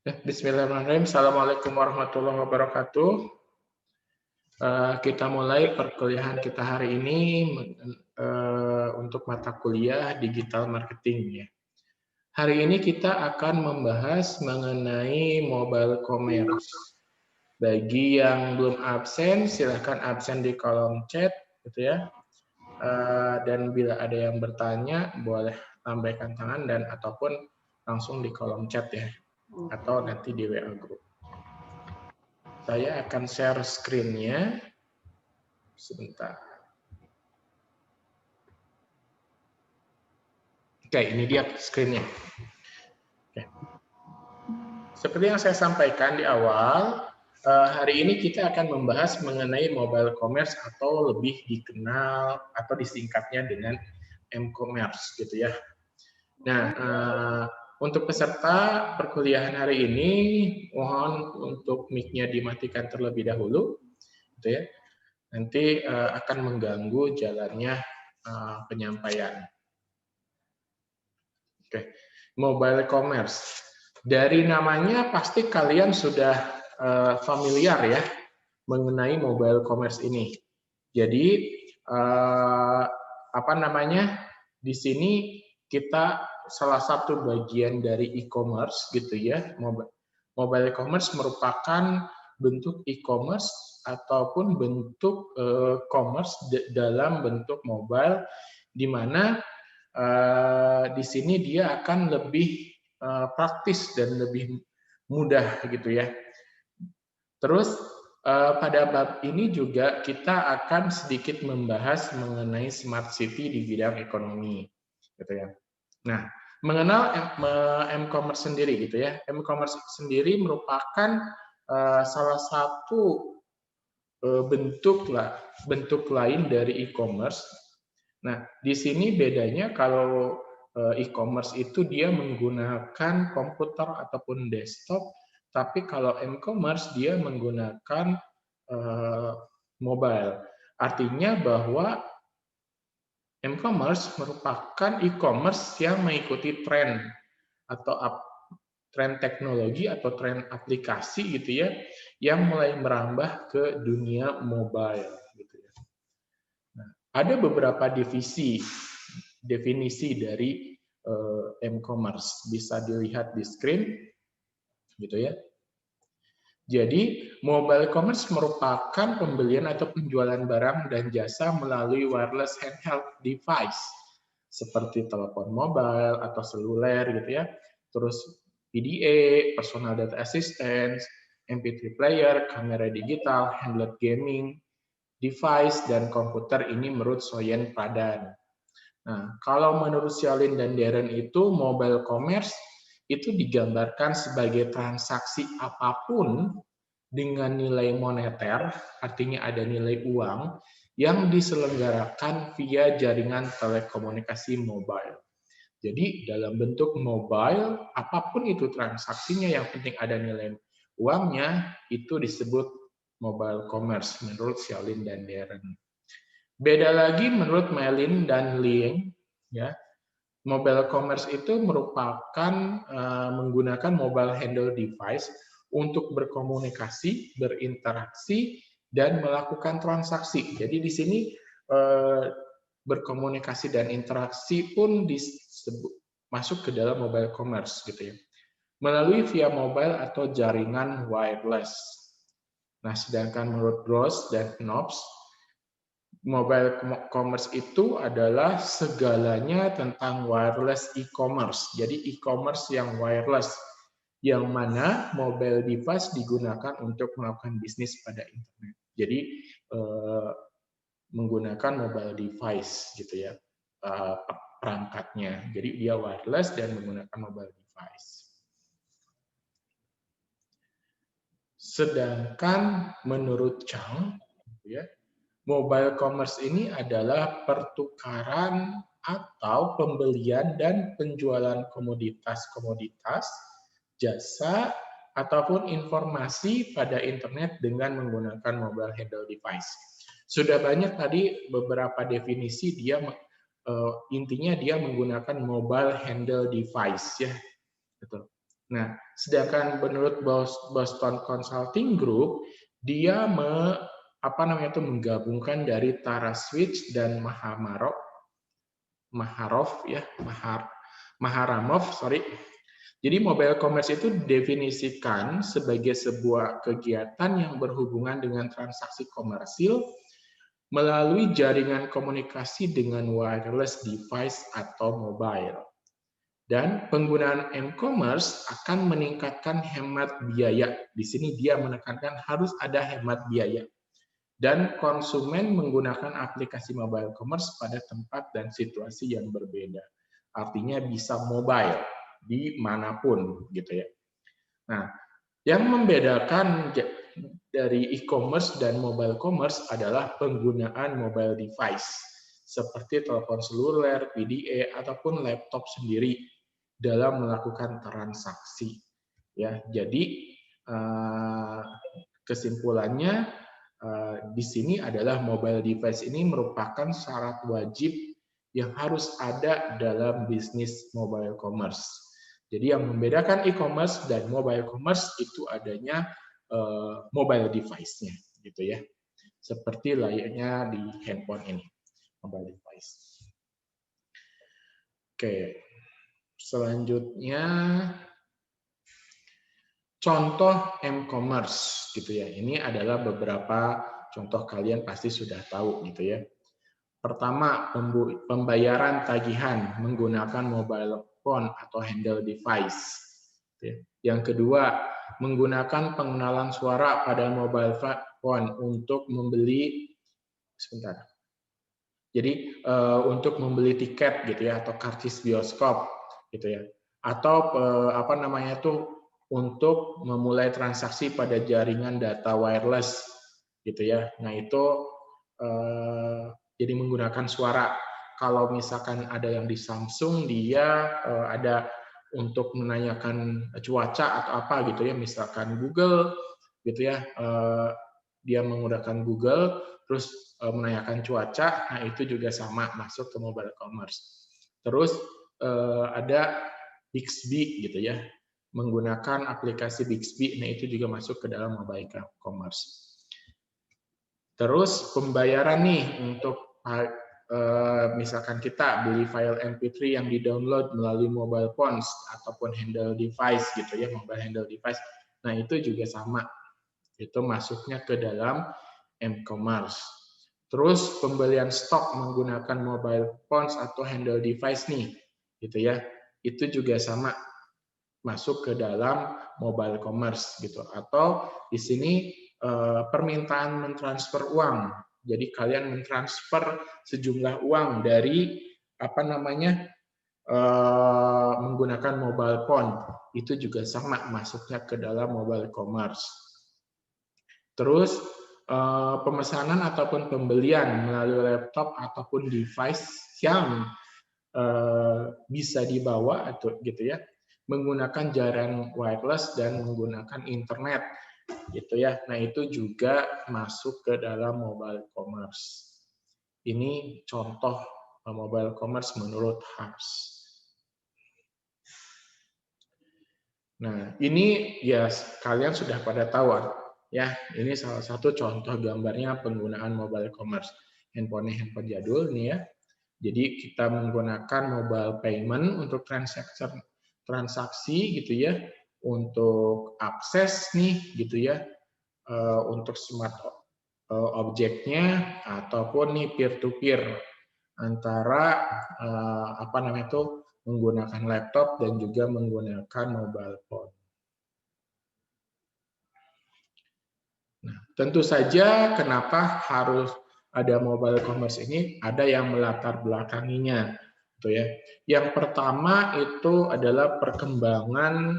Bismillahirrahmanirrahim. Assalamualaikum warahmatullahi wabarakatuh. Kita mulai perkuliahan kita hari ini untuk mata kuliah digital marketing. Ya. Hari ini kita akan membahas mengenai mobile commerce. Bagi yang belum absen, silahkan absen di kolom chat, gitu ya. Dan bila ada yang bertanya, boleh lambaikan tangan dan ataupun langsung di kolom chat ya, atau nanti di WA group. Saya akan share screen-nya. Sebentar. Oke, ini dia screen-nya. Oke. Seperti yang saya sampaikan di awal, hari ini kita akan membahas mengenai mobile commerce atau lebih dikenal atau disingkatnya dengan m-commerce gitu ya. Nah, untuk peserta perkuliahan hari ini, mohon untuk mic-nya dimatikan terlebih dahulu, gitu ya. Nanti akan mengganggu jalannya penyampaian. Oke, mobile commerce. Dari namanya pasti kalian sudah familiar ya mengenai mobile commerce ini. Jadi apa namanya? Di sini kita salah satu bagian dari e-commerce gitu ya. Mobile commerce merupakan bentuk e-commerce ataupun bentuk commerce dalam bentuk mobile di mana di sini dia akan lebih praktis dan lebih mudah gitu ya. Terus pada bab ini juga kita akan sedikit membahas mengenai smart city di bidang ekonomi gitu ya. Nah, mengenal m-commerce sendiri gitu ya. M-commerce sendiri merupakan salah satu bentuk lain dari e-commerce. Nah, di sini bedanya kalau e-commerce itu dia menggunakan komputer ataupun desktop, tapi kalau m-commerce dia menggunakan mobile. Artinya bahwa m-commerce merupakan e-commerce yang mengikuti tren atau tren teknologi atau tren aplikasi gitu ya, yang mulai merambah ke dunia mobile gitu ya. Nah, ada beberapa definisi dari m-commerce, bisa dilihat di screen gitu ya. Jadi, mobile commerce merupakan pembelian atau penjualan barang dan jasa melalui wireless handheld device seperti telepon mobile atau seluler gitu ya. Terus PDA, personal data assistance, MP3 player, kamera digital, handheld gaming device dan komputer ini menurut Soyen Pradhan. Nah, kalau menurut Xiaolin dan Darren itu mobile commerce itu digambarkan sebagai transaksi apapun dengan nilai moneter, artinya ada nilai uang, yang diselenggarakan via jaringan telekomunikasi mobile. Jadi dalam bentuk mobile, apapun itu transaksinya, yang penting ada nilai uangnya, itu disebut mobile commerce menurut Xiaolin dan Darren. Beda lagi menurut Melin dan Liang, ya. Mobile commerce itu merupakan menggunakan mobile handle device untuk berkomunikasi, berinteraksi, dan melakukan transaksi. Jadi di sini berkomunikasi dan interaksi pun masuk ke dalam mobile commerce gitu ya. Melalui via mobile atau jaringan wireless. Nah, sedangkan menurut Gross dan Knopf, mobile commerce itu adalah segalanya tentang wireless e-commerce. Jadi e-commerce yang wireless, yang mana mobile device digunakan untuk melakukan bisnis pada internet. Jadi menggunakan mobile device gitu ya, perangkatnya. Jadi dia wireless dan menggunakan mobile device. Sedangkan menurut Chang, ya, mobile commerce ini adalah pertukaran atau pembelian dan penjualan komoditas-komoditas, jasa, ataupun informasi pada internet dengan menggunakan mobile handle device. Sudah banyak tadi beberapa definisi, dia intinya dia menggunakan mobile handle device ya. Betul. Nah, sedangkan menurut Boston Consulting Group, dia menggabungkan dari Tara Switch dan Maharamov, sorry. Jadi mobile commerce itu didefinisikan sebagai sebuah kegiatan yang berhubungan dengan transaksi komersil melalui jaringan komunikasi dengan wireless device atau mobile. Dan penggunaan m-commerce akan meningkatkan hemat biaya. Di sini dia menekankan harus ada hemat biaya. Dan konsumen menggunakan aplikasi mobile commerce pada tempat dan situasi yang berbeda. Artinya bisa mobile dimanapun, gitu ya. Nah, yang membedakan dari e-commerce dan mobile commerce adalah penggunaan mobile device seperti telepon seluler, PDA, ataupun laptop sendiri dalam melakukan transaksi. Ya, jadi kesimpulannya di sini adalah mobile device ini merupakan syarat wajib yang harus ada dalam bisnis mobile commerce. Jadi yang membedakan e-commerce dan mobile commerce itu adanya mobile device-nya, gitu ya. Seperti layaknya di handphone ini, mobile device. Oke, selanjutnya contoh m-commerce, gitu ya. Ini adalah beberapa contoh, kalian pasti sudah tahu, gitu ya. Pertama, pembayaran tagihan menggunakan mobile phone atau handle device. Yang kedua, menggunakan pengenalan suara pada mobile phone untuk membeli, sebentar. Jadi untuk membeli tiket, gitu ya, atau karcis bioskop, gitu ya. Atau untuk memulai transaksi pada jaringan data wireless, gitu ya. Nah itu jadi menggunakan suara. Kalau misalkan ada yang di Samsung, dia ada untuk menanyakan cuaca atau apa, gitu ya, misalkan Google, gitu ya, dia menggunakan Google, terus menanyakan cuaca. Nah itu juga sama, masuk ke mobile commerce. Terus ada Bixby, gitu ya, menggunakan aplikasi Bixby. Nah itu juga masuk ke dalam mobile commerce. Terus pembayaran nih untuk misalkan kita beli file MP3 yang di-download melalui mobile phones ataupun handle device, gitu ya, mobile handle device. Nah itu juga sama, itu masuknya ke dalam m-commerce. Terus pembelian stok menggunakan mobile phones atau handle device nih, gitu ya, itu juga sama, masuk ke dalam mobile commerce, gitu. Atau di sini permintaan mentransfer uang. Jadi kalian mentransfer sejumlah uang dari menggunakan mobile phone, itu juga sama, masuknya ke dalam mobile commerce. Terus pemesanan ataupun pembelian melalui laptop ataupun device yang bisa dibawa atau gitu ya, menggunakan jaringan wireless dan menggunakan internet, gitu ya. Nah itu juga masuk ke dalam mobile commerce. Ini contoh mobile commerce menurut Harsh. Nah ini ya kalian sudah pada tahu ya. Ini salah satu contoh gambarnya penggunaan mobile commerce. Handphone jadul nih ya. Jadi kita menggunakan mobile payment untuk transaksi, gitu ya, untuk akses nih, gitu ya, untuk smart objeknya, ataupun nih peer-to-peer antara menggunakan laptop dan juga menggunakan mobile phone. Nah, tentu saja kenapa harus ada mobile commerce ini, ada yang melatar belakanginya, gitu ya. Yang pertama itu adalah perkembangan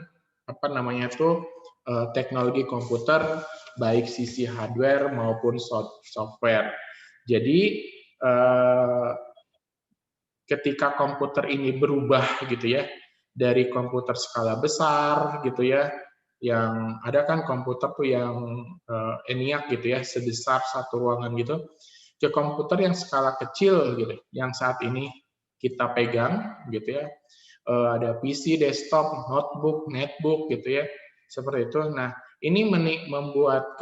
teknologi komputer, baik sisi hardware maupun software. Jadi ketika komputer ini berubah, gitu ya, dari komputer skala besar, gitu ya, yang ada kan komputer tuh yang ENIAC, gitu ya, sebesar satu ruangan gitu, ke komputer yang skala kecil, gitu, yang saat ini kita pegang, gitu ya. ada PC, desktop, notebook, netbook gitu ya, seperti itu. Nah, ini membuat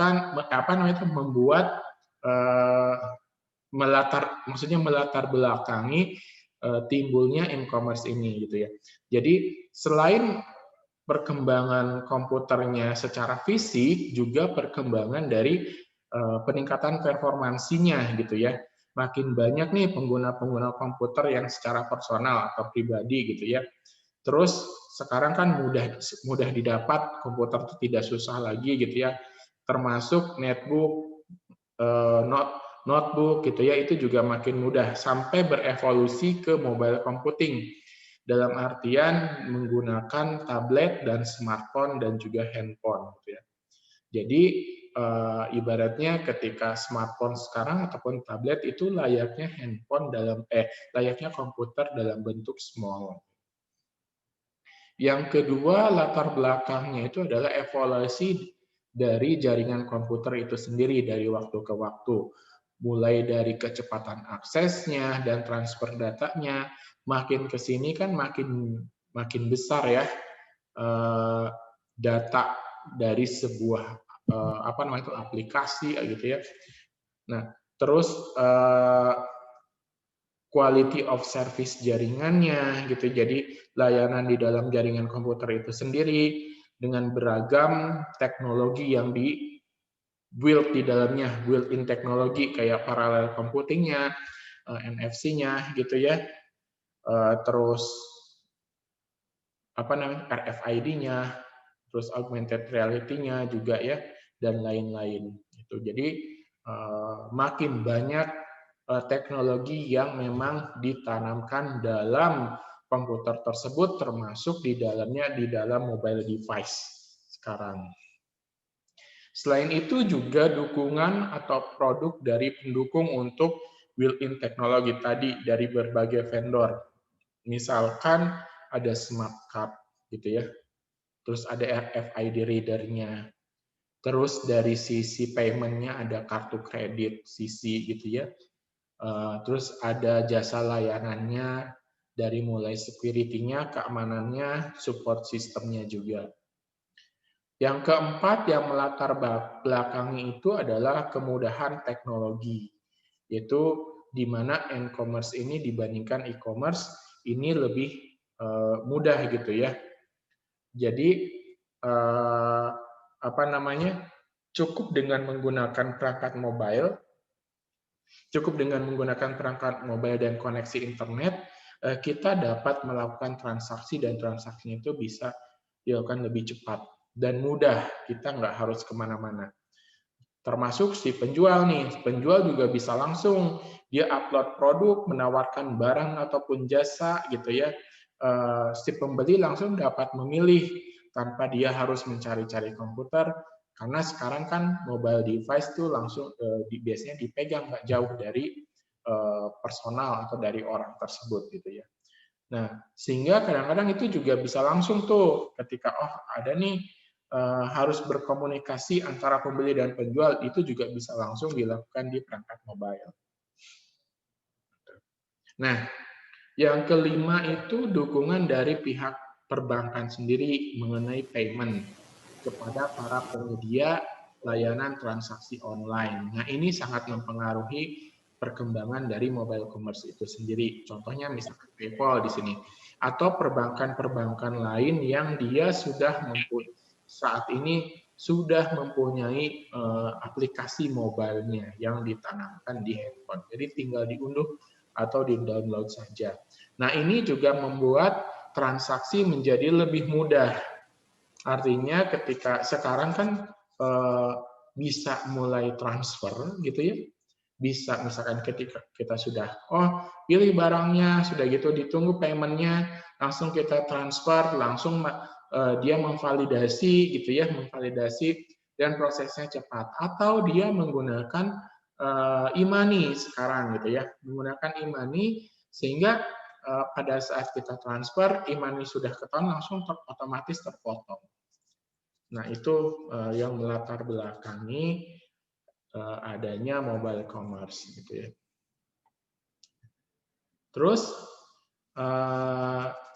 maksudnya melatar belakangi timbulnya e-commerce ini gitu ya. Jadi selain perkembangan komputernya secara fisik, juga perkembangan dari peningkatan performansinya gitu ya. Makin banyak nih pengguna-pengguna komputer yang secara personal atau pribadi gitu ya. Terus sekarang kan mudah didapat, komputer itu tidak susah lagi gitu ya. Termasuk netbook, notebook gitu ya, itu juga makin mudah sampai berevolusi ke mobile computing dalam artian menggunakan tablet dan smartphone dan juga handphone gitu ya. Jadi ibaratnya ketika smartphone sekarang ataupun tablet itu layaknya layaknya komputer dalam bentuk small. Yang kedua, latar belakangnya itu adalah evaluasi dari jaringan komputer itu sendiri dari waktu ke waktu. Mulai dari kecepatan aksesnya dan transfer datanya, makin ke sini kan makin besar ya data dari sebuah aplikasi gitu ya. Nah, terus quality of service jaringannya gitu. Jadi layanan di dalam jaringan komputer itu sendiri dengan beragam teknologi yang di build di dalamnya, built-in teknologi kayak parallel computing-nya, NFC-nya gitu ya. Terus RFID-nya, terus augmented reality-nya juga ya, dan lain-lain. Gitu. Jadi makin banyak teknologi yang memang ditanamkan dalam komputer tersebut, termasuk di dalam mobile device sekarang. Selain itu juga dukungan atau produk dari pendukung untuk built-in teknologi tadi dari berbagai vendor. Misalkan ada smart card gitu ya, terus ada RFID reader-nya, terus dari sisi payment-nya ada kartu kredit sisi gitu ya, terus ada jasa layanannya dari mulai security-nya, keamanannya, support sistemnya juga. Yang keempat yang melatar belakangi itu adalah kemudahan teknologi, yaitu di mana e-commerce ini dibandingkan e-commerce ini lebih mudah gitu ya. Jadi cukup dengan menggunakan perangkat mobile dan koneksi internet, kita dapat melakukan transaksi dan transaksinya itu bisa dilakukan lebih cepat dan mudah. Kita nggak harus kemana-mana. Termasuk si penjual nih, penjual juga bisa langsung dia upload produk, menawarkan barang ataupun jasa gitu ya. Si pembeli langsung dapat memilih tanpa dia harus mencari-cari komputer, karena sekarang kan mobile device tuh langsung biasanya dipegang nggak jauh dari personal atau dari orang tersebut gitu ya. Nah, sehingga kadang-kadang itu juga bisa langsung tuh ketika ada nih harus berkomunikasi antara pembeli dan penjual, itu juga bisa langsung dilakukan di perangkat mobile. Nah, yang kelima itu dukungan dari pihak perbankan sendiri mengenai payment kepada para penyedia layanan transaksi online. Nah, ini sangat mempengaruhi perkembangan dari mobile commerce itu sendiri. Contohnya misalkan PayPal di sini, atau perbankan-perbankan lain yang dia sudah saat ini sudah mempunyai aplikasi mobile-nya yang ditanamkan di handphone. Jadi tinggal diunduh atau di-download saja. Nah, ini juga membuat transaksi menjadi lebih mudah. Artinya ketika sekarang kan bisa mulai transfer gitu ya. Bisa misalkan ketika kita sudah pilih barangnya, sudah gitu ditunggu payment-nya, langsung kita transfer, langsung dia memvalidasi gitu ya, dan prosesnya cepat. Atau dia menggunakan e-money sekarang gitu ya, menggunakan e-money sehingga pada saat kita transfer e-money sudah ketahuan langsung otomatis terpotong. Nah, itu yang melatar belakangi adanya mobile commerce gitu ya. Terus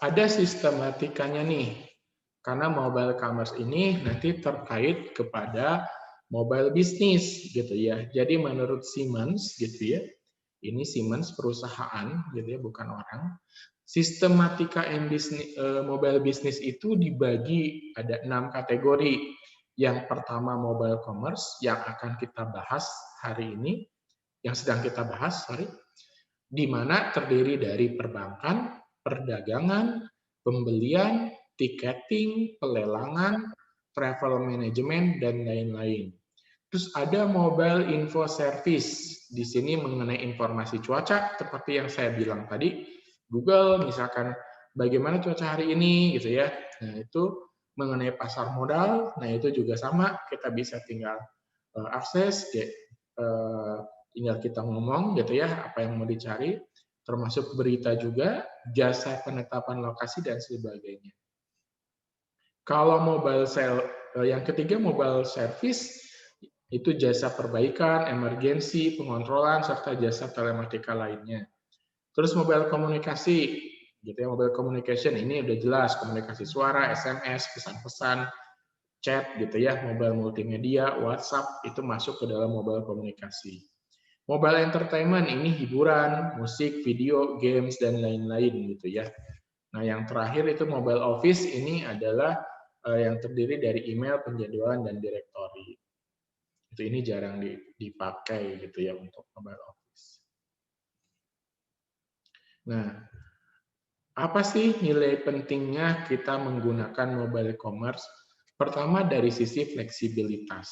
ada sistematikanya nih, karena mobile commerce ini nanti terkait kepada mobile bisnis gitu ya. Jadi menurut Siemens gitu ya, ini Siemens perusahaan gitu ya, bukan orang. Sistematika mobile business itu dibagi ada 6 kategori. Yang pertama mobile commerce yang akan kita bahas hari ini, yang sedang kita bahas, di mana terdiri dari perbankan, perdagangan, pembelian, tiketing, pelelangan, travel management, dan lain-lain. Terus ada mobile info service. Di sini mengenai informasi cuaca, seperti yang saya bilang tadi, Google misalkan bagaimana cuaca hari ini gitu ya. Nah, itu mengenai pasar modal, nah itu juga sama, kita bisa tinggal akses, tinggal kita ngomong gitu ya, apa yang mau dicari, termasuk berita juga, jasa penetapan lokasi dan sebagainya. Kalau yang ketiga mobile service, itu jasa perbaikan, emergensi, pengontrolan, serta jasa telematika lainnya. Terus mobile komunikasi, gitu ya, mobile communication ini udah jelas, komunikasi suara, SMS, pesan-pesan, chat gitu ya, mobile multimedia, WhatsApp itu masuk ke dalam mobile komunikasi. Mobile entertainment ini hiburan, musik, video, games dan lain-lain gitu ya. Nah, yang terakhir itu mobile office ini adalah yang terdiri dari email, penjadwalan dan direktori. Itu ini jarang dipakai gitu ya untuk mobile office. Nah, apa sih nilai pentingnya kita menggunakan mobile commerce? Pertama dari sisi fleksibilitas.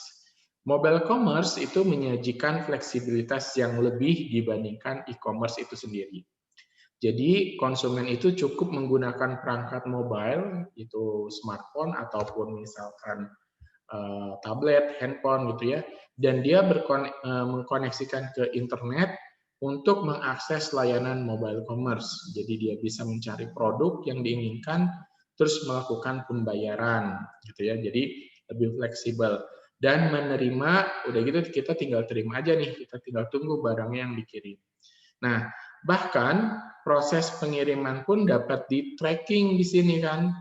Mobile commerce itu menyajikan fleksibilitas yang lebih dibandingkan e-commerce itu sendiri. Jadi konsumen itu cukup menggunakan perangkat mobile, itu smartphone ataupun misalkan tablet, handphone gitu ya, dan dia mengkoneksikan ke internet untuk mengakses layanan mobile commerce. Jadi dia bisa mencari produk yang diinginkan, terus melakukan pembayaran gitu ya. Jadi lebih fleksibel dan menerima, udah gitu kita tinggal terima aja nih, kita tinggal tunggu barangnya yang dikirim. Nah, bahkan proses pengiriman pun dapat di-tracking di sini kan,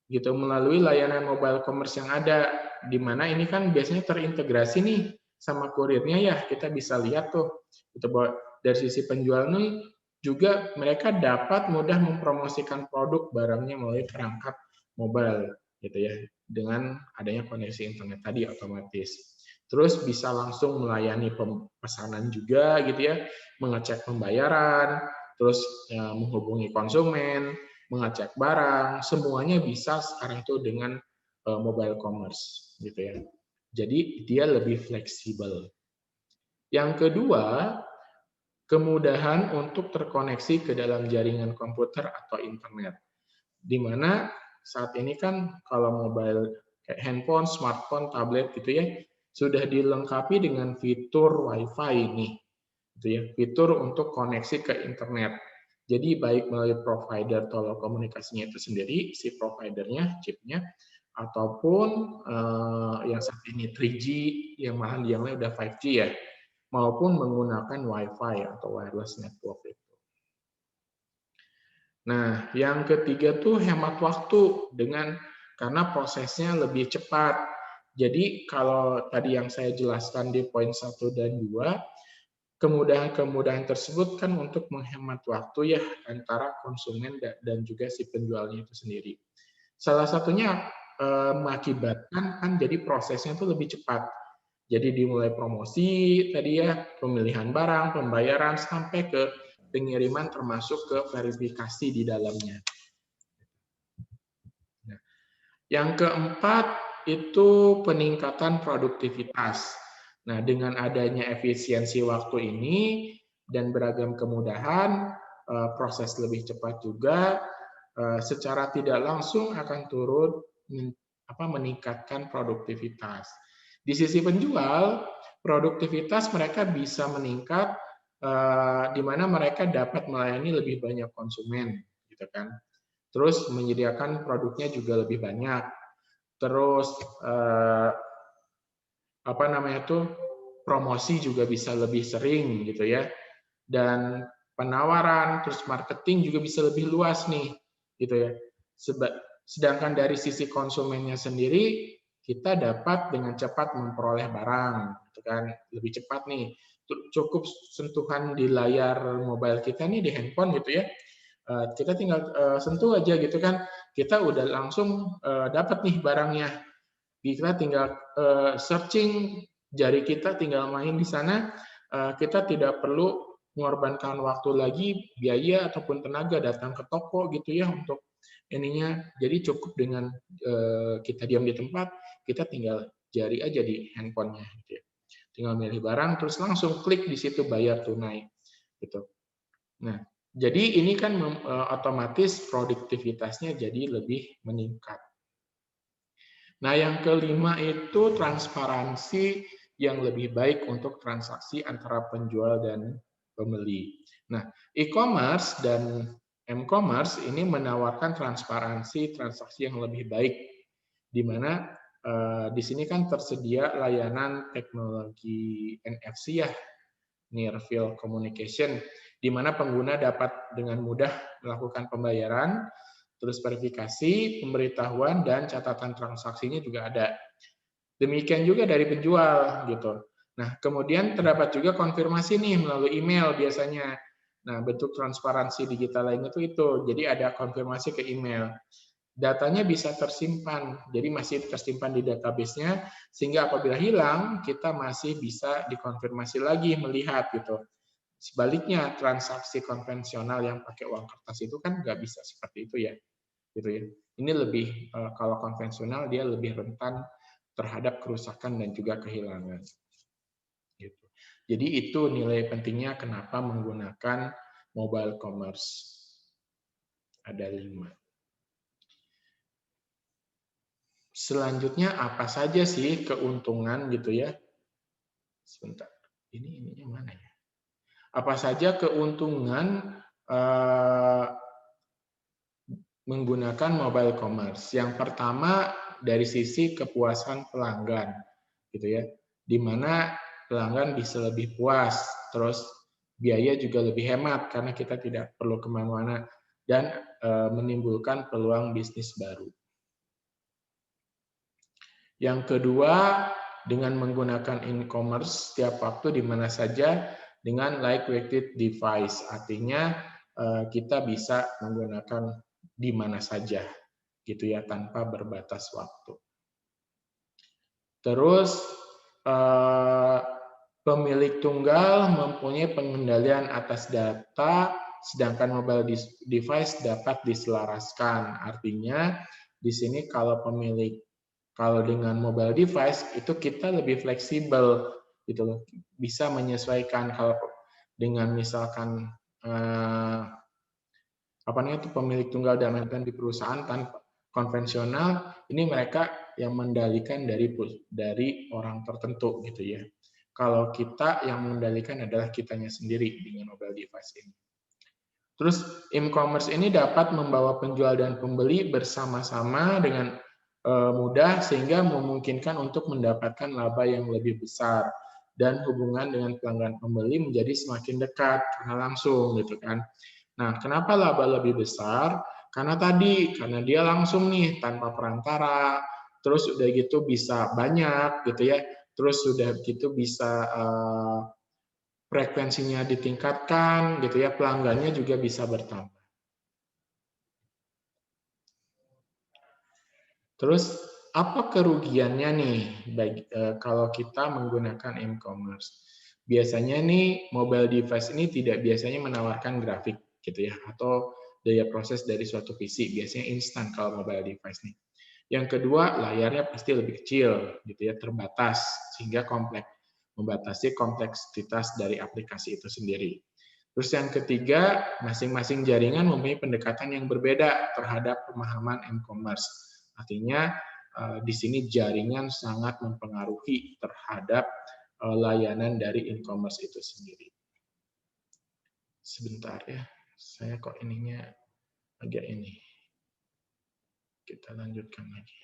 gitu melalui layanan mobile commerce yang ada, di mana ini kan biasanya terintegrasi nih sama kurirnya ya, kita bisa lihat tuh, itu bahwa dari sisi penjual nih juga mereka dapat mudah mempromosikan produk barangnya melalui perangkat mobile gitu ya, dengan adanya koneksi internet tadi otomatis. Terus bisa langsung melayani pemesanan juga gitu ya, mengecek pembayaran, terus menghubungi konsumen, mengecek barang, semuanya bisa sekarang itu dengan mobile commerce gitu ya. Jadi dia lebih fleksibel. Yang kedua, kemudahan untuk terkoneksi ke dalam jaringan komputer atau internet. Di mana saat ini kan kalau mobile kayak handphone, smartphone, tablet gitu ya, sudah dilengkapi dengan fitur Wi-Fi nih. Gitu ya, fitur untuk koneksi ke internet. Jadi baik melalui provider telekomunikasinya itu sendiri, si providernya, chipnya, ataupun yang saat ini 3G, yang malahan yang lain udah 5G ya, maupun menggunakan Wi-Fi atau wireless network itu. Nah, yang ketiga tuh hemat waktu karena prosesnya lebih cepat. Jadi kalau tadi yang saya jelaskan di poin 1 dan 2, kemudahan-kemudahan tersebut kan untuk menghemat waktu ya antara konsumen dan juga si penjualnya itu sendiri. Salah satunya mengakibatkan kan jadi prosesnya itu lebih cepat. Jadi dimulai promosi tadi ya, pemilihan barang, pembayaran sampai ke pengiriman termasuk ke verifikasi di dalamnya. Nah, yang keempat itu peningkatan produktivitas. Nah, dengan adanya efisiensi waktu ini dan beragam kemudahan, proses lebih cepat juga, secara tidak langsung akan turut meningkatkan produktivitas. Di sisi penjual, produktivitas mereka bisa meningkat di mana mereka dapat melayani lebih banyak konsumen, gitu kan. Terus menyediakan produknya juga lebih banyak. Terus promosi juga bisa lebih sering gitu ya. Dan penawaran terus marketing juga bisa lebih luas nih. gitu ya. Sedangkan dari sisi konsumennya sendiri, kita dapat dengan cepat memperoleh barang, gitu kan, lebih cepat nih. Cukup sentuhan di layar mobile kita nih di handphone gitu ya, kita tinggal sentuh aja gitu kan, kita udah langsung dapat nih barangnya. Kita tinggal searching, jari kita tinggal main di sana, kita tidak perlu mengorbankan waktu lagi, biaya ataupun tenaga datang ke toko gitu ya untuk ininya. Jadi cukup dengan kita diam di tempat, kita tinggal jari aja di handphonenya gitu ya. Tinggal milih barang terus langsung klik di situ bayar tunai gitu. Nah, jadi ini kan otomatis produktivitasnya jadi lebih meningkat. Nah, yang kelima itu transparansi yang lebih baik untuk transaksi antara penjual dan pembeli. Nah, e-commerce dan m-commerce ini menawarkan transparansi transaksi yang lebih baik, di mana di sini kan tersedia layanan teknologi NFC ya, Near Field Communication, di mana pengguna dapat dengan mudah melakukan pembayaran, terus verifikasi, pemberitahuan, dan catatan transaksinya juga ada. Demikian juga dari penjual gitu. Nah, kemudian terdapat juga konfirmasi nih melalui email biasanya. Nah, bentuk transparansi digital lainnya itu. Jadi ada konfirmasi ke email. Datanya bisa tersimpan, jadi masih tersimpan di database-nya, sehingga apabila hilang, kita masih bisa dikonfirmasi lagi melihat gitu. Sebaliknya, transaksi konvensional yang pakai uang kertas itu kan nggak bisa seperti itu ya, gitu ya. Ini lebih kalau konvensional dia lebih rentan terhadap kerusakan dan juga kehilangan. Gitu. Jadi itu nilai pentingnya kenapa menggunakan mobile commerce. Ada 5. Selanjutnya apa saja sih keuntungan gitu ya? Sebentar. Ininya mana ya? Apa saja keuntungan menggunakan mobile commerce? Yang pertama dari sisi kepuasan pelanggan, gitu ya, di mana pelanggan bisa lebih puas, terus biaya juga lebih hemat karena kita tidak perlu kemana-mana dan menimbulkan peluang bisnis baru. Yang kedua, dengan menggunakan e-commerce setiap waktu di mana saja dengan lightweighted device, artinya kita bisa menggunakan di mana saja, gitu ya, tanpa berbatas waktu. Terus pemilik tunggal mempunyai pengendalian atas data, sedangkan mobile device dapat diselaraskan. Artinya di sini kalau dengan mobile device itu kita lebih fleksibel gitu loh, bisa menyesuaikan. Kalau dengan misalkan apa namanya itu pemilik tunggal dan manajemen di perusahaan tanpa konvensional, ini mereka yang mendalikan dari orang tertentu gitu ya. Kalau kita yang mengendalikan adalah kitanya sendiri dengan mobile device ini. Terus e-commerce ini dapat membawa penjual dan pembeli bersama-sama dengan mudah sehingga memungkinkan untuk mendapatkan laba yang lebih besar dan hubungan dengan pelanggan pembeli menjadi semakin dekat karena langsung gitu kan. Nah, kenapa laba lebih besar? Karena dia langsung nih tanpa perantara, terus udah gitu bisa banyak gitu ya, terus sudah gitu bisa frekuensinya ditingkatkan gitu ya, pelanggannya juga bisa bertambah. Terus apa kerugiannya nih kalau kita menggunakan e-commerce? Biasanya nih mobile device ini tidak biasanya menawarkan grafik gitu ya, atau daya proses dari suatu PC, biasanya instan kalau mobile device nih. Yang kedua, layarnya pasti lebih kecil gitu ya, terbatas sehingga membatasi kompleksitas dari aplikasi itu sendiri. Terus yang ketiga, masing-masing jaringan mempunyai pendekatan yang berbeda terhadap pemahaman e-commerce. Artinya di sini jaringan sangat mempengaruhi terhadap layanan dari e-commerce itu sendiri. Sebentar ya, saya kok ininya agak ini. Kita lanjutkan lagi.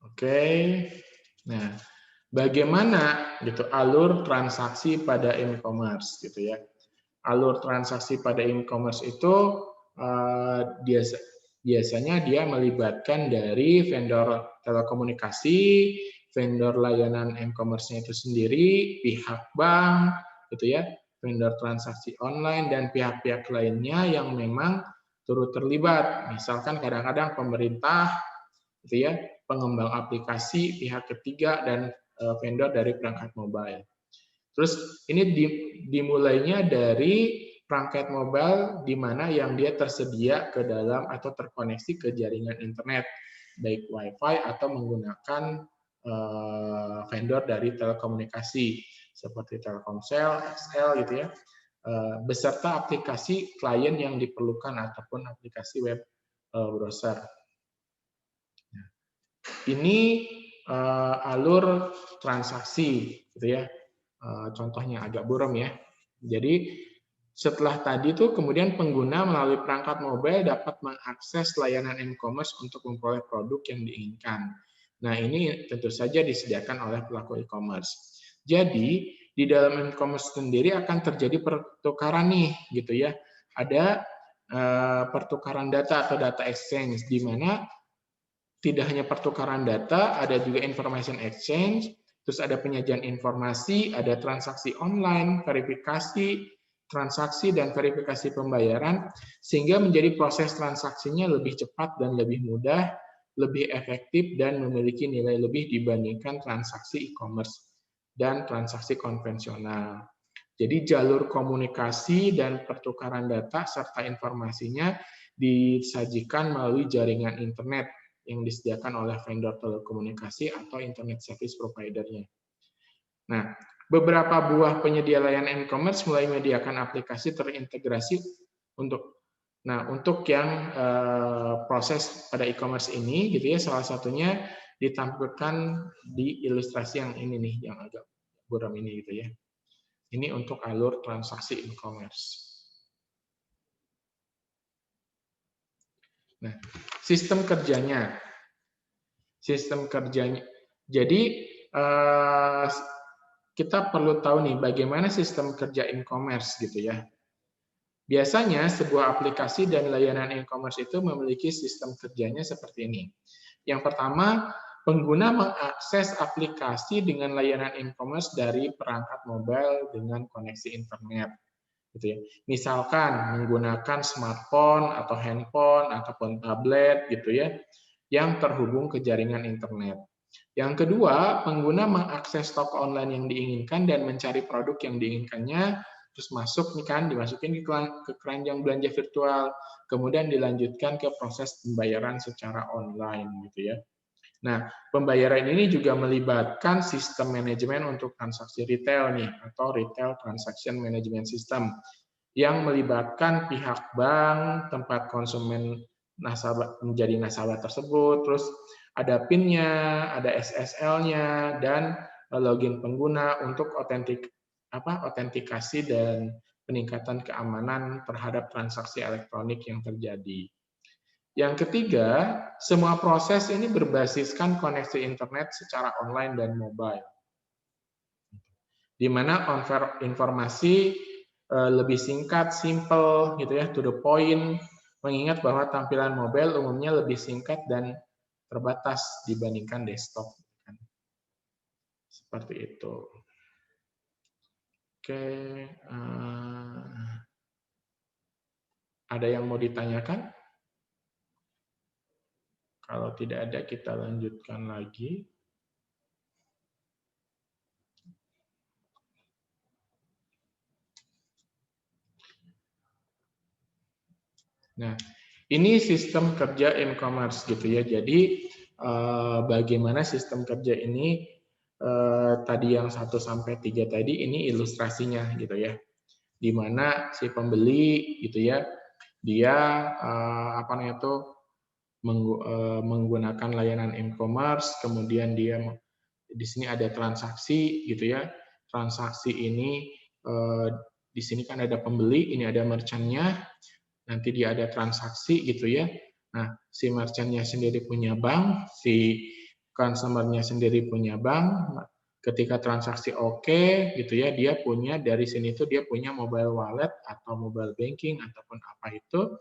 Oke. Nah, Bagaimana gitu alur transaksi pada e-commerce gitu ya. Alur transaksi pada e-commerce itu biasanya dia melibatkan dari vendor telekomunikasi, vendor layanan e-commerce-nya itu sendiri, pihak bank, gitu ya, vendor transaksi online dan pihak-pihak lainnya yang memang turut terlibat. Misalkan kadang-kadang pemerintah, gitu ya, pengembang aplikasi, pihak ketiga dan vendor dari perangkat mobile. Terus ini dimulainya dari perangkat mobile di mana yang dia tersedia ke dalam atau terkoneksi ke jaringan internet, baik WiFi atau menggunakan vendor dari telekomunikasi seperti Telkomsel, XL gitu ya, beserta aplikasi klien yang diperlukan ataupun aplikasi web browser. Ini alur transaksi, gitu ya. Contohnya agak buram ya. Jadi setelah tadi tuh kemudian pengguna melalui perangkat mobile dapat mengakses layanan e-commerce untuk memperoleh produk yang diinginkan. Nah, ini tentu saja disediakan oleh pelaku e-commerce. Jadi, di dalam e-commerce sendiri akan terjadi pertukaran nih, gitu ya. Ada pertukaran data atau data exchange di mana tidak hanya pertukaran data, ada juga information exchange, terus ada penyajian informasi, ada transaksi online, verifikasi, transaksi dan verifikasi pembayaran, sehingga menjadi proses transaksinya lebih cepat dan lebih mudah, lebih efektif, dan memiliki nilai lebih dibandingkan transaksi e-commerce dan transaksi konvensional. Jadi jalur komunikasi dan pertukaran data serta informasinya disajikan melalui jaringan internet yang disediakan oleh vendor telekomunikasi atau internet service provider-nya. Nah, beberapa buah penyedia layanan e-commerce mulai menyediakan aplikasi terintegrasi untuk yang proses pada e-commerce ini gitu ya, salah satunya ditampilkan di ilustrasi yang ini nih, yang agak buram ini gitu ya. Ini untuk alur transaksi e-commerce. Nah, sistem kerjanya. Jadi kita perlu tahu nih bagaimana sistem kerja e-commerce gitu ya. Biasanya sebuah aplikasi dan layanan e-commerce itu memiliki sistem kerjanya seperti ini. Yang pertama, pengguna mengakses aplikasi dengan layanan e-commerce dari perangkat mobile dengan koneksi internet. Gitu ya. Misalkan menggunakan smartphone atau handphone ataupun tablet gitu ya, yang terhubung ke jaringan internet. Yang kedua, pengguna mengakses toko online yang diinginkan dan mencari produk yang diinginkannya, terus masuk nih kan, dimasukin ke keranjang belanja virtual, kemudian dilanjutkan ke proses pembayaran secara online gitu ya. Nah, pembayaran ini juga melibatkan sistem manajemen untuk transaksi retail nih, atau Retail Transaction Management System, yang melibatkan pihak bank, tempat konsumen menjadi nasabah tersebut, terus ada PIN-nya, ada SSL-nya, dan login pengguna untuk otentikasi dan peningkatan keamanan terhadap transaksi elektronik yang terjadi. Yang ketiga, semua proses ini berbasiskan koneksi internet secara online dan mobile, di mana informasi lebih singkat, simple, gitu ya, to the point, mengingat bahwa tampilan mobile umumnya lebih singkat dan terbatas dibandingkan desktop. Seperti itu. Oke, ada yang mau ditanyakan? Kalau tidak ada, kita lanjutkan lagi. Nah, ini sistem kerja e-commerce gitu ya. Jadi bagaimana sistem kerja ini tadi yang 1 sampai 3 tadi ini ilustrasinya gitu ya. Di mana si pembeli gitu ya, dia menggunakan layanan e-commerce, kemudian dia di sini ada transaksi gitu ya. Transaksi ini di sini kan ada pembeli, ini ada merchant-nya, nanti dia ada transaksi gitu ya. Nah, si merchant-nya sendiri punya bank, si customer-nya sendiri punya bank, Ketika transaksi oke, gitu ya, dia punya dari sini tuh dia punya mobile wallet atau mobile banking ataupun apa itu.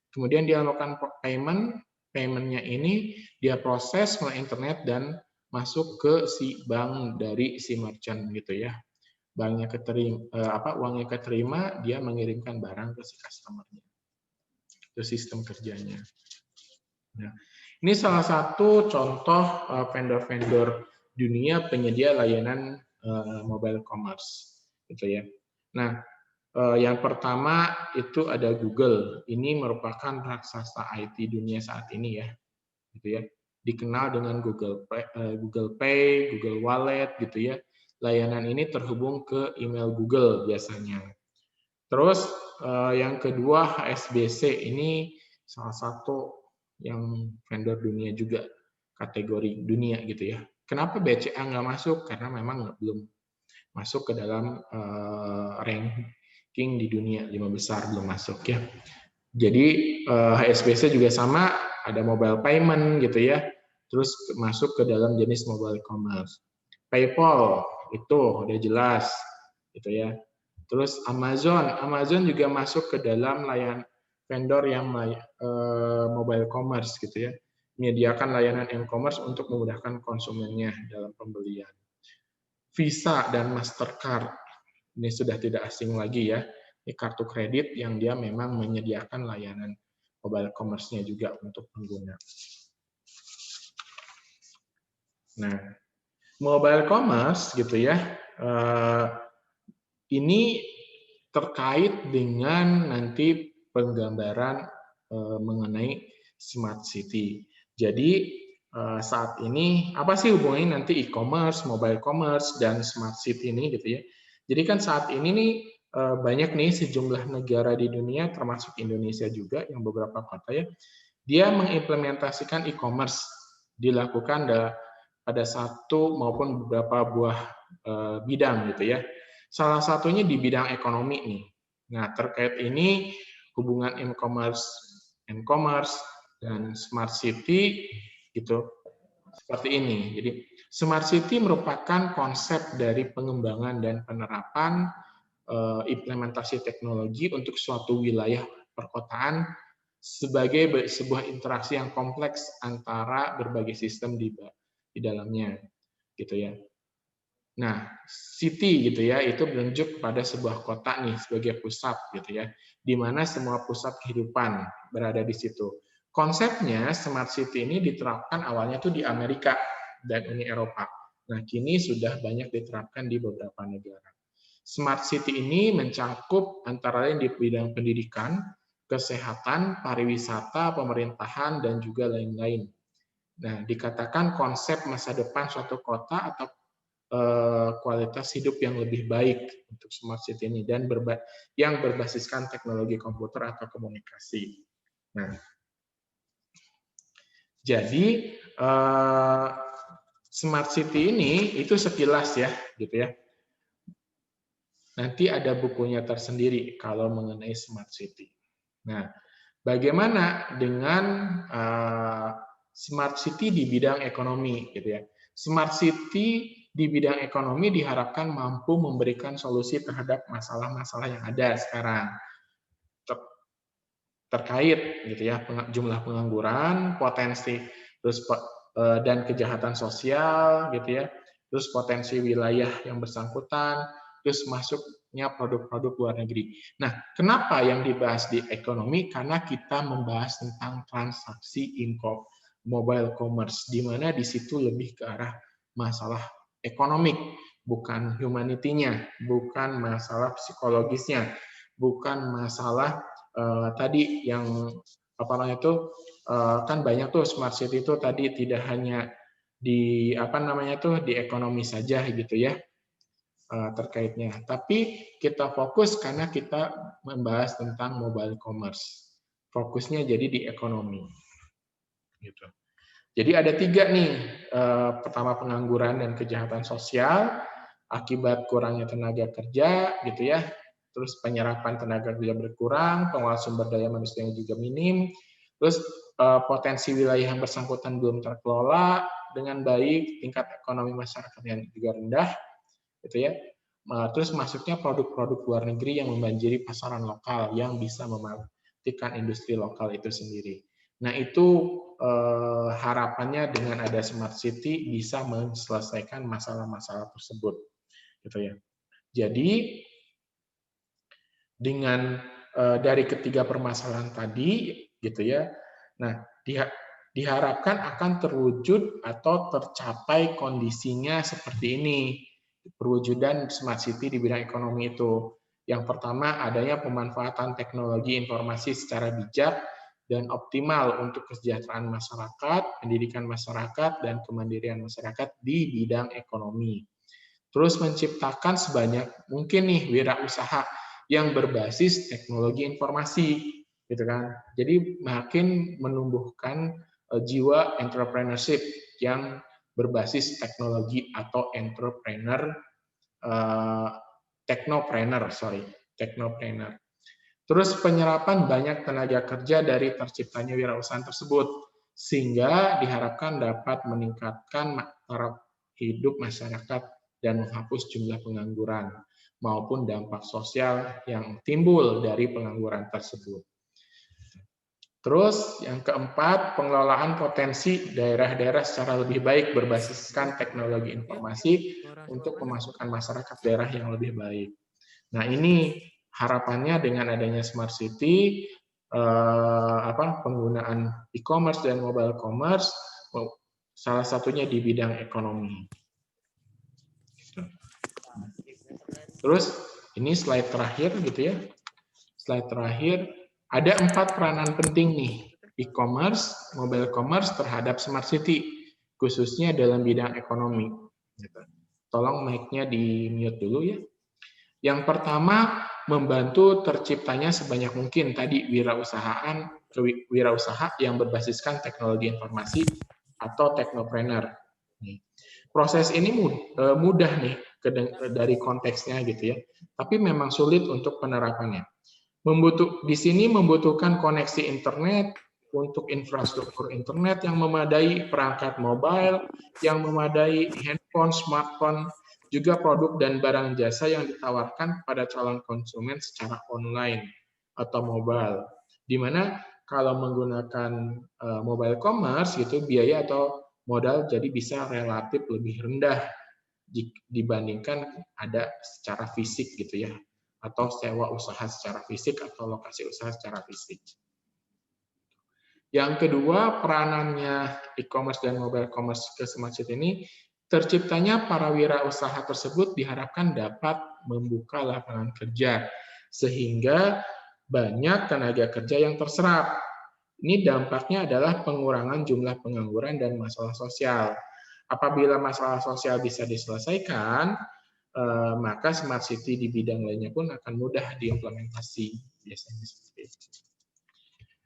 Kemudian dia melakukan payment-nya ini dia proses melalui internet dan masuk ke si bank dari si merchant gitu ya. Banknya keterima, uangnya keterima, dia mengirimkan barang ke si customer-nya. Itu sistem kerjanya. Nah, ini salah satu contoh vendor-vendor dunia penyedia layanan mobile commerce, gitu ya. Nah, yang pertama itu ada Google. Ini merupakan raksasa IT dunia saat ini ya, gitu ya. Dikenal dengan Google Pay, Google Wallet, gitu ya. Layanan ini terhubung ke email Google biasanya. Terus yang kedua HSBC, ini salah satu yang vendor dunia juga, kategori dunia gitu ya. Kenapa BCA nggak masuk? Karena memang belum masuk ke dalam ranking di dunia 5 besar, belum masuk ya. Jadi HSBC juga sama, ada mobile payment gitu ya, terus masuk ke dalam jenis mobile commerce. PayPal itu udah jelas gitu ya. Terus Amazon juga masuk ke dalam vendor yang mobile commerce gitu ya, menyediakan layanan e-commerce untuk memudahkan konsumennya dalam pembelian. Visa dan Mastercard ini sudah tidak asing lagi ya, ini kartu kredit yang dia memang menyediakan layanan mobile commerce-nya juga untuk pengguna. Nah, mobile commerce gitu ya, ini terkait dengan nanti penggambaran mengenai smart city. Jadi saat ini apa sih hubungannya nanti e-commerce, mobile commerce dan smart city ini gitu ya. Jadi kan saat ini nih banyak nih sejumlah negara di dunia termasuk Indonesia juga yang beberapa kota ya, dia mengimplementasikan e-commerce dilakukan pada satu maupun beberapa buah bidang gitu ya. Salah satunya di bidang ekonomi nih. Nah, terkait ini hubungan e-commerce dan smart city gitu seperti ini. Jadi smart city merupakan konsep dari pengembangan dan penerapan implementasi teknologi untuk suatu wilayah perkotaan sebagai sebuah interaksi yang kompleks antara berbagai sistem di dalamnya gitu ya. Nah, city gitu ya, itu menunjuk pada sebuah kota nih sebagai pusat gitu ya, di mana semua pusat kehidupan berada di situ. Konsepnya smart city ini diterapkan awalnya tuh di Amerika dan Uni Eropa. Nah, kini sudah banyak diterapkan di beberapa negara. Smart city ini mencakup antara lain di bidang pendidikan, kesehatan, pariwisata, pemerintahan, dan juga lain-lain. Nah, dikatakan konsep masa depan suatu kota atau kualitas hidup yang lebih baik untuk smart city ini dan yang berbasiskan teknologi komputer atau komunikasi. Nah, jadi smart city ini itu sekilas ya, gitu ya. Nanti ada bukunya tersendiri kalau mengenai smart city. Nah, bagaimana dengan smart city di bidang ekonomi, gitu ya? Smart city di bidang ekonomi diharapkan mampu memberikan solusi terhadap masalah-masalah yang ada sekarang terkait gitu ya jumlah pengangguran, potensi terus dan kejahatan sosial gitu ya, terus potensi wilayah yang bersangkutan, terus masuknya produk-produk luar negeri. Nah, kenapa yang dibahas di ekonomi? Karena kita membahas tentang transaksi mobile commerce, di mana di situ lebih ke arah masalah ekonomik, bukan humanity-nya, bukan masalah psikologisnya, bukan masalah tadi yang apa namanya itu kan banyak tuh smart city itu tadi tidak hanya di apa namanya tuh di ekonomi saja gitu ya terkaitnya, tapi kita fokus karena kita membahas tentang mobile commerce, fokusnya jadi di ekonomi gitu. Jadi ada 3 nih, pertama pengangguran dan kejahatan sosial akibat kurangnya tenaga kerja gitu ya, terus penyerapan tenaga kerja berkurang, pengelolaan sumber daya manusia yang juga minim, terus potensi wilayah yang bersangkutan belum terkelola, dengan baik, tingkat ekonomi masyarakatnya juga rendah, gitu ya. Terus masuknya produk-produk luar negeri yang membanjiri pasaran lokal yang bisa mematikan industri lokal itu sendiri. Nah, itu harapannya dengan ada smart city bisa menyelesaikan masalah-masalah tersebut, gitu ya. Jadi dengan dari ketiga permasalahan tadi, gitu ya. Nah, diharapkan akan terwujud atau tercapai kondisinya seperti ini, perwujudan smart city di bidang ekonomi itu. Yang pertama, adanya pemanfaatan teknologi informasi secara bijak dan optimal untuk kesejahteraan masyarakat, pendidikan masyarakat, dan kemandirian masyarakat di bidang ekonomi. Terus menciptakan sebanyak mungkin nih wirausaha yang berbasis teknologi informasi, gitu kan. Jadi makin menumbuhkan jiwa entrepreneurship yang berbasis teknologi atau technopreneur. Terus penyerapan banyak tenaga kerja dari terciptanya wirausaha tersebut, sehingga diharapkan dapat meningkatkan taraf hidup masyarakat dan menghapus jumlah pengangguran maupun dampak sosial yang timbul dari pengangguran tersebut. Terus yang keempat, pengelolaan potensi daerah-daerah secara lebih baik berbasiskan teknologi informasi untuk pemasukan masyarakat daerah yang lebih baik. Nah, ini harapannya dengan adanya smart city, penggunaan e-commerce dan mobile commerce, salah satunya di bidang ekonomi. Terus ini slide terakhir gitu ya. Slide terakhir, ada 4 peranan penting nih e-commerce, mobile commerce terhadap smart city, khususnya dalam bidang ekonomi. Tolong mic-nya di-mute dulu ya. Yang pertama, membantu terciptanya sebanyak mungkin tadi wirausaha yang berbasiskan teknologi informasi atau technopreneur. Proses ini mudah nih dari konteksnya gitu ya, tapi memang sulit untuk penerapannya. Di sini membutuhkan koneksi internet untuk infrastruktur internet yang memadai, perangkat mobile yang memadai, handphone, smartphone, juga produk dan barang jasa yang ditawarkan pada calon konsumen secara online atau mobile. Di mana kalau menggunakan mobile commerce gitu biaya atau modal jadi bisa relatif lebih rendah dibandingkan ada secara fisik gitu ya, atau sewa usaha secara fisik atau lokasi usaha secara fisik. Yang kedua, peranannya e-commerce dan mobile commerce ke smart city ini, terciptanya para wirausaha tersebut diharapkan dapat membuka lapangan kerja, sehingga banyak tenaga kerja yang terserap. Ini dampaknya adalah pengurangan jumlah pengangguran dan masalah sosial. Apabila masalah sosial bisa diselesaikan, maka smart city di bidang lainnya pun akan mudah diimplementasi. Biasanya seperti itu.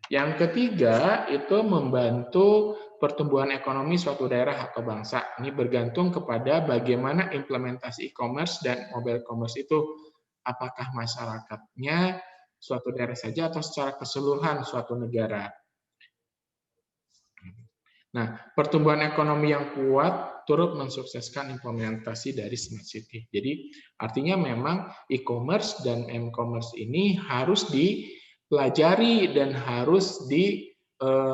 Yang ketiga, itu membantu pertumbuhan ekonomi suatu daerah atau bangsa. Ini bergantung kepada bagaimana implementasi e-commerce dan mobile commerce itu. Apakah masyarakatnya suatu daerah saja atau secara keseluruhan suatu negara. Nah, pertumbuhan ekonomi yang kuat turut mensukseskan implementasi dari smart city. Jadi, artinya memang e-commerce dan m-commerce ini harus dipelajari dan harus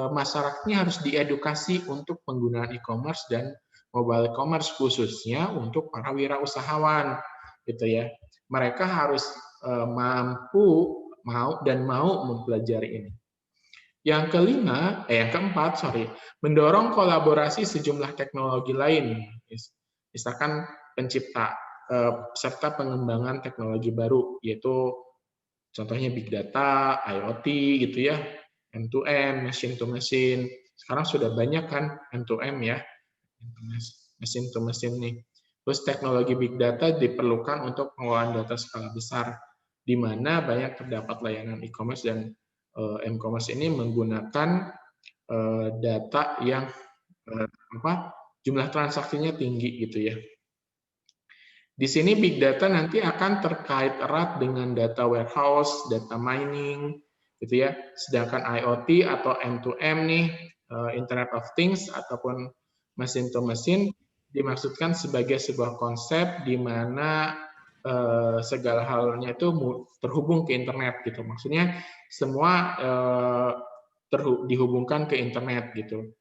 masyarakatnya harus diedukasi untuk penggunaan e-commerce dan mobile commerce khususnya untuk para wirausahawan, gitu ya. Mereka harus mampu mau mempelajari ini. Yang keempat, mendorong kolaborasi sejumlah teknologi lain, misalkan pencipta serta pengembangan teknologi baru, yaitu contohnya big data, IoT, gitu ya, M2M, machine to machine. Sekarang sudah banyak kan M2M ya, machine to machine nih. Terus teknologi big data diperlukan untuk pengelolaan data skala besar, di mana banyak terdapat layanan e-commerce dan m-commerce ini menggunakan data yang jumlah transaksinya tinggi gitu ya. Di sini big data nanti akan terkait erat dengan data warehouse, data mining gitu ya. Sedangkan IoT atau M2M nih, Internet of Things ataupun Mesin to mesin dimaksudkan sebagai sebuah konsep di mana segala halnya itu terhubung ke internet gitu. Maksudnya semua dihubungkan ke internet gitu.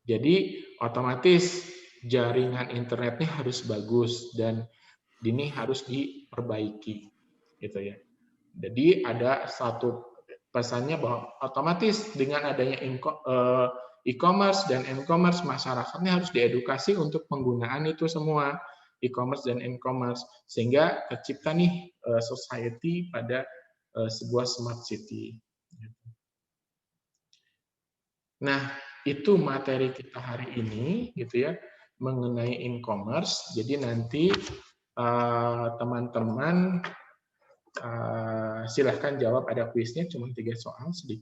Jadi otomatis jaringan internetnya harus bagus dan ini harus diperbaiki gitu ya. Jadi ada satu pesannya bahwa otomatis dengan adanya e-commerce dan m-commerce, masyarakatnya harus diedukasi untuk penggunaan itu semua, e-commerce dan m-commerce, sehingga tercipta nih society pada sebuah smart city. Nah, itu materi kita hari ini gitu ya, mengenai e-commerce. Jadi nanti teman-teman silahkan jawab, ada kuisnya cuma 3 soal sedikit.